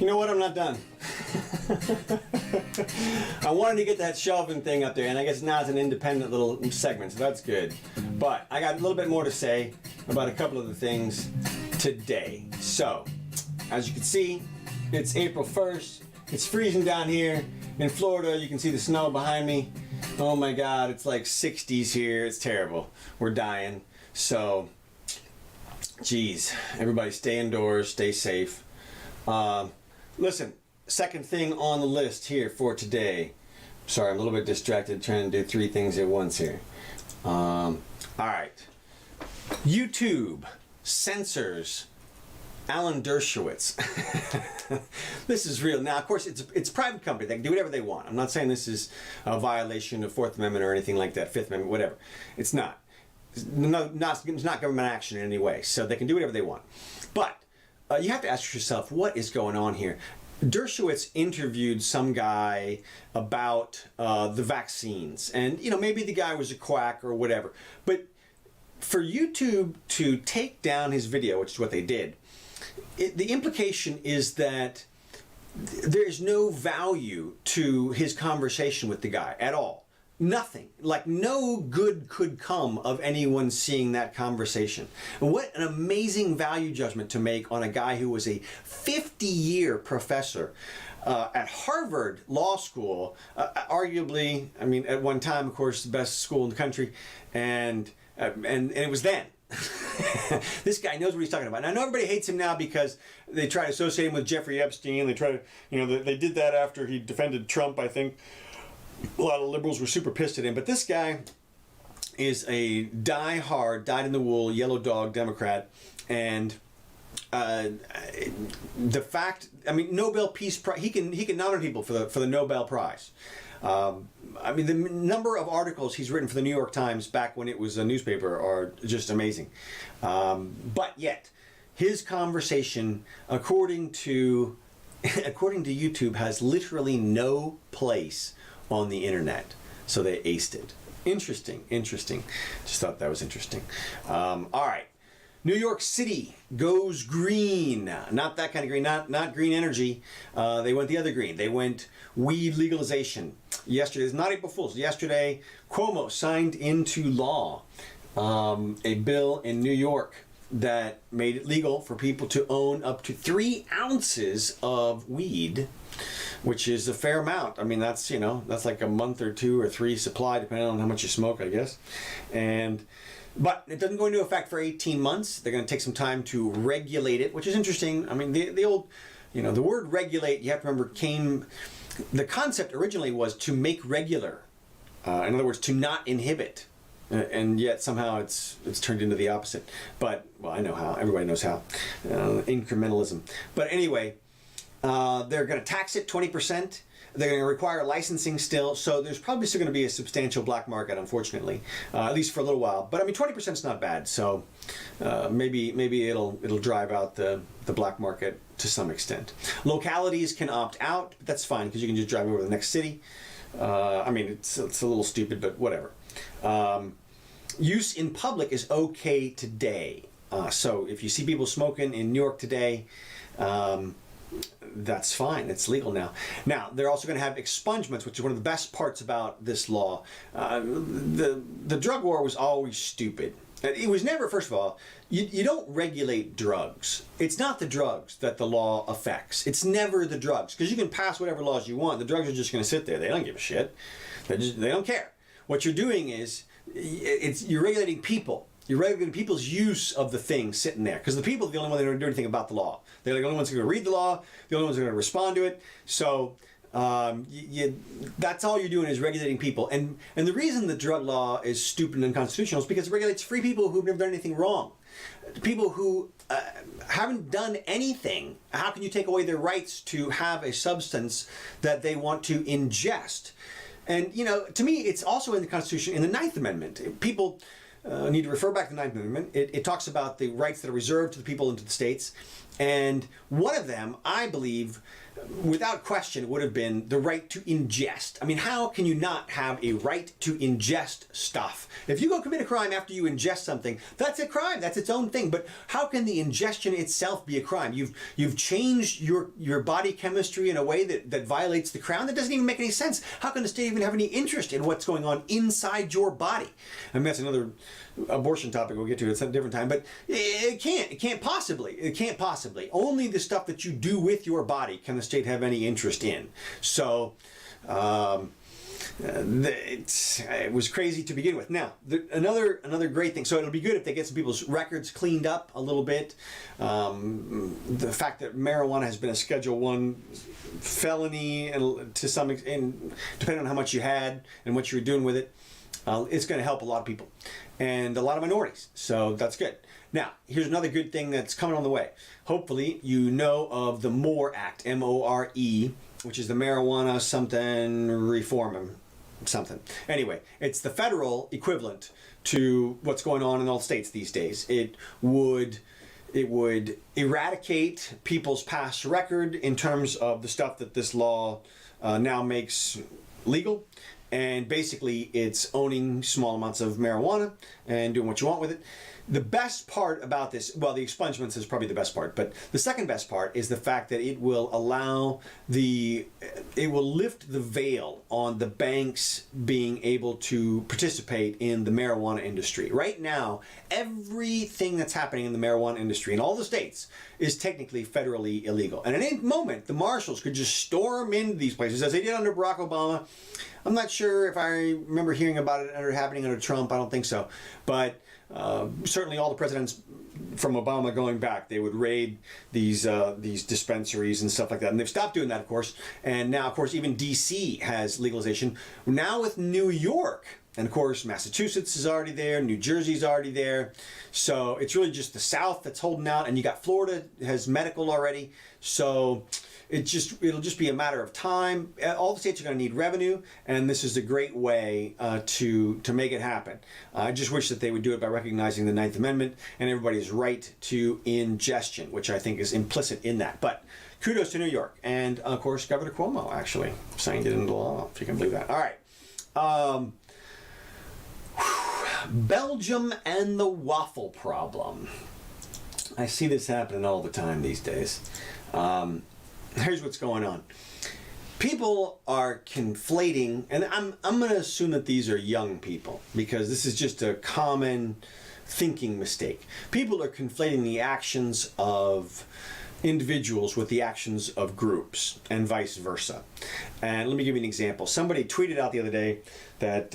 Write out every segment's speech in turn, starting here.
You know what? I'm not done. I wanted to get that shelving thing up there, and I guess now it's an independent little segment, so that's good. But I got a little bit more to say about a couple of the things today. So, as you can see, it's April 1st. It's freezing down here in Florida. You can see the snow behind me. Oh my God, it's like 60s here. It's terrible. We're dying. So, geez, everybody stay indoors, stay safe. Listen, second thing on the list here for today. Sorry, I'm a little bit distracted trying to do three things at once here. All right. YouTube censors Alan Dershowitz. This is real. Now, of course, it's a private company. They can do whatever they want. I'm not saying this is a violation of Fourth Amendment or anything like that, Fifth Amendment, whatever. It's not. It's not government action in any way. So they can do whatever they want. But you have to ask yourself, what is going on here? Dershowitz interviewed some guy about the vaccines. And, you know, maybe the guy was a quack or whatever. But for YouTube to take down his video, which is what they did, the implication is that there is no value to his conversation with the guy at all. Nothing. Like, no good could come of anyone seeing that conversation. And what an amazing value judgment to make on a guy who was a 50-year professor at Harvard Law School, arguably, I mean, at one time, of course, the best school in the country, and it was then. This guy knows what he's talking about. And I know everybody hates him now because they try to associate him with Jeffrey Epstein. They try to, you know, they did that after he defended Trump, I think. A lot of liberals were super pissed at him. But this guy is a die-hard, dyed-in-the-wool, yellow dog Democrat. And the fact, I mean, Nobel Peace Prize, he can nominate people for the Nobel Prize. I mean, the number of articles he's written for the New York Times back when it was a newspaper are just amazing. But yet, his conversation, according to YouTube, has literally no place on the internet. So they aced it. Interesting. Just thought that was interesting. All right. New York City goes green. Not that kind of green, not green energy. They went the other green. They went weed legalization. Yesterday, it's not April Fool's. Yesterday, Cuomo signed into law a bill in New York that made it legal for people to own up to 3 ounces of weed, which is a fair amount. I mean, that's, you know, that's like a month or 2 or 3 supply, depending on how much you smoke, I guess. But it doesn't go into effect for 18 months. They're going to take some time to regulate it, which is interesting. I mean, the old, you know, the word regulate, you have to remember, the concept originally was to make regular. In other words, to not inhibit. And yet somehow it's turned into the opposite. But, well, I know how. Everybody knows how. Incrementalism. But anyway, they're going to tax it 20%. They're going to require licensing still, so there's probably still going to be a substantial black market, unfortunately, at least for a little while. But I mean, 20% is not bad, so maybe it'll drive out the black market to some extent. Localities can opt out, but that's fine because you can just drive over to the next city. I mean, it's a little stupid, but whatever. Use in public is okay today. So if you see people smoking in New York today, that's fine. It's legal now. Now, they're also going to have expungements, which is one of the best parts about this law. The drug war was always stupid. It was never, first of all, you don't regulate drugs. It's not the drugs that the law affects. It's never the drugs. Because you can pass whatever laws you want. The drugs are just going to sit there. They don't give a shit. They don't care. What you're doing is, you're regulating people. You're regulating people's use of the thing sitting there. Because the people are the only ones that are going to do anything about the law. They're the only ones who are going to read the law. The only ones who are going to respond to it. So that's all you're doing is regulating people. And the reason the drug law is stupid and unconstitutional is because it regulates free people who've never done anything wrong. People who haven't done anything. How can you take away their rights to have a substance that they want to ingest? And, you know, to me, it's also in the Constitution, in the 9th Amendment. People need to refer back to the 9th Amendment. It talks about the rights that are reserved to the people and to the states. And one of them, I believe, without question, would have been the right to ingest. I mean, how can you not have a right to ingest stuff? If you go commit a crime after you ingest something, that's a crime. That's its own thing. But how can the ingestion itself be a crime? You've changed your body chemistry in a way that violates the crown. That doesn't even make any sense. How can the state even have any interest in what's going on inside your body? I mean, that's another abortion topic we'll get to at a different time, but it can't possibly. Only the stuff that you do with your body can the state have any interest in. So it was crazy to begin with. Now, another great thing, so it'll be good if they get some people's records cleaned up a little bit. The fact that marijuana has been a Schedule I felony, and to some extent, depending on how much you had and what you were doing with it, it's going to help a lot of people and a lot of minorities. So that's good. Now, here's another good thing that's coming on the way. Hopefully, you know of the MORE Act, M-O-R-E, which is the Marijuana something reform something. Anyway, it's the federal equivalent to what's going on in all states these days. It would eradicate people's past record in terms of the stuff that this law now makes legal. And basically, it's owning small amounts of marijuana and doing what you want with it. The best part about this, well, the expungements is probably the best part, but the second best part is the fact that it will lift the veil on the banks being able to participate in the marijuana industry. Right now, everything that's happening in the marijuana industry in all the states is technically federally illegal. And at any moment, the marshals could just storm into these places, as they did under Barack Obama. I'm not sure if I remember hearing about it happening under Trump. I don't think so. But certainly all the presidents from Obama going back, they would raid these dispensaries and stuff like that. And they've stopped doing that, of course. And now, of course, even D.C. has legalization. Now with New York, and of course, Massachusetts is already there. New Jersey's already there. So it's really just the South that's holding out. And you got Florida has medical already. So it'll just be a matter of time. All the states are going to need revenue, and this is a great way to make it happen. I just wish that they would do it by recognizing the Ninth Amendment and everybody's right to ingestion, which I think is implicit in that. But kudos to New York, and of course Governor Cuomo actually signed it into law, if you can believe that. All right. Belgium and the waffle problem. I see this happening all the time these days. Here's what's going on. People are conflating, and I'm going to assume that these are young people because this is just a common thinking mistake. People are conflating the actions of individuals with the actions of groups and vice versa. And let me give you an example. Somebody tweeted out the other day that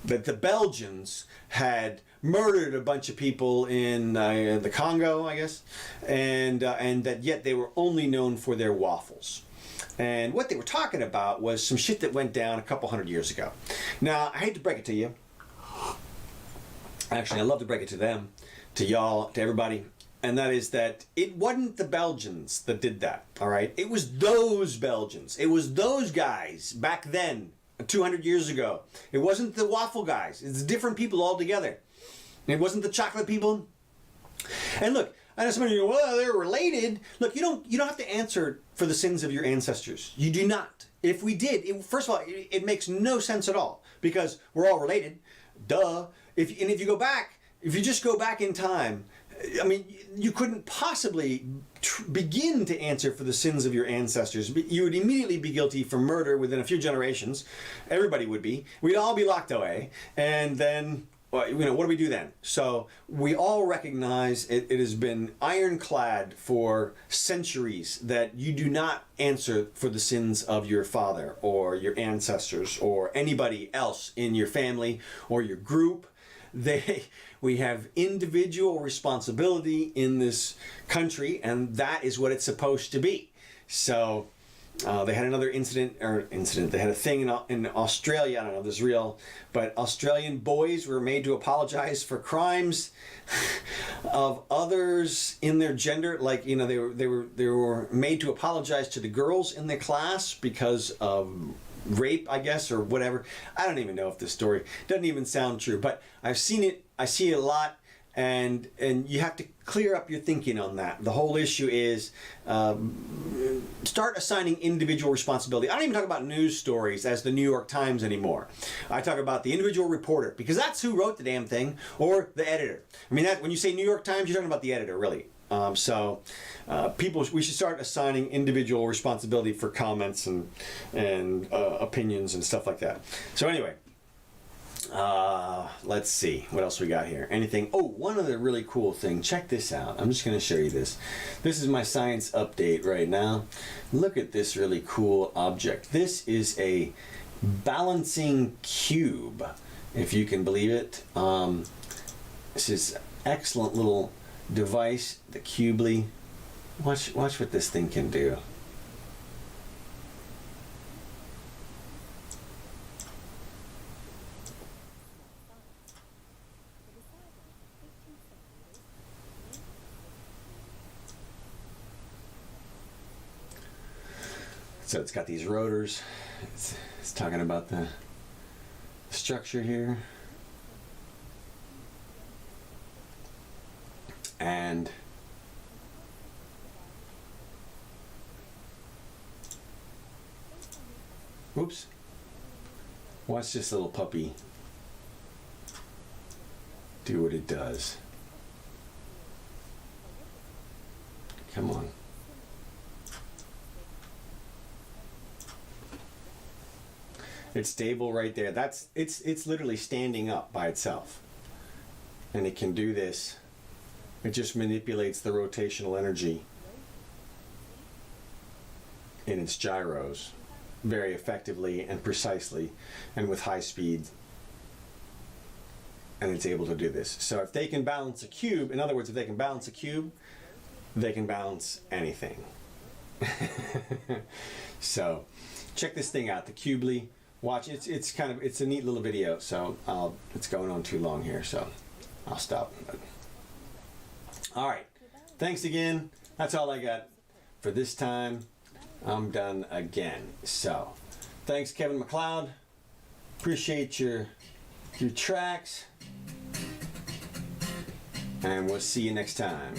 that the Belgians had murdered a bunch of people in the Congo, I guess, and that yet they were only known for their waffles. And what they were talking about was some shit that went down a couple hundred years ago. Now, I hate to break it to you. Actually, I love to break it to them, to y'all, to everybody. And that is that it wasn't the Belgians that did that, all right? It was those Belgians. It was those guys back then, 200 years ago. It wasn't the waffle guys. It's different people altogether. It wasn't the chocolate people. And look, I know somebody go, well, they're related. Look, you don't have to answer for the sins of your ancestors. You do not. If we did, first of all, it makes no sense at all because we're all related. Duh. If you just go back in time, I mean, you couldn't possibly begin to answer for the sins of your ancestors. You would immediately be guilty for murder within a few generations. Everybody would be. We'd all be locked away. And then, what do we do then? So we all recognize it has been ironclad for centuries that you do not answer for the sins of your father or your ancestors or anybody else in your family or your group. We have individual responsibility in this country, and that is what it's supposed to be. So they had another incident. They had a thing in Australia. I don't know if this is real, but Australian boys were made to apologize for crimes of others in their gender. Like, they were made to apologize to the girls in their class because of rape, I guess, or whatever. I don't even know if this story doesn't even sound true, but I've seen it. I see it a lot, and you have to clear up your thinking on that. The whole issue is start assigning individual responsibility. I don't even talk about news stories as the New York Times anymore. I talk about the individual reporter, because that's who wrote the damn thing, or the editor. I mean, that, when you say New York Times, you're talking about the editor, really. We should start assigning individual responsibility for comments and opinions and stuff like that. So anyway, let's see what else we got here. Anything? Oh, one other really cool thing. Check this out. I'm just going to show you this. This is my science update right now. Look at this really cool object. This is a balancing cube, if you can believe it. This is excellent little device, the Cubli. Watch what this thing can do. So it's got these rotors. It's talking about the structure here. And oops, watch this little puppy do what it does. Come on. It's stable right there. It's literally standing up by itself. And it can do this. It just manipulates the rotational energy in its gyros very effectively and precisely and with high speed. And it's able to do this. So if they can balance a cube, in other words, if they can balance a cube, they can balance anything. So check this thing out, the Cubli. Watch, it's a neat little video, so it's going on too long here, so I'll stop. All right, thanks again. That's all I got for this time. I'm done again. So, thanks, Kevin McLeod. Appreciate your tracks, and we'll see you next time.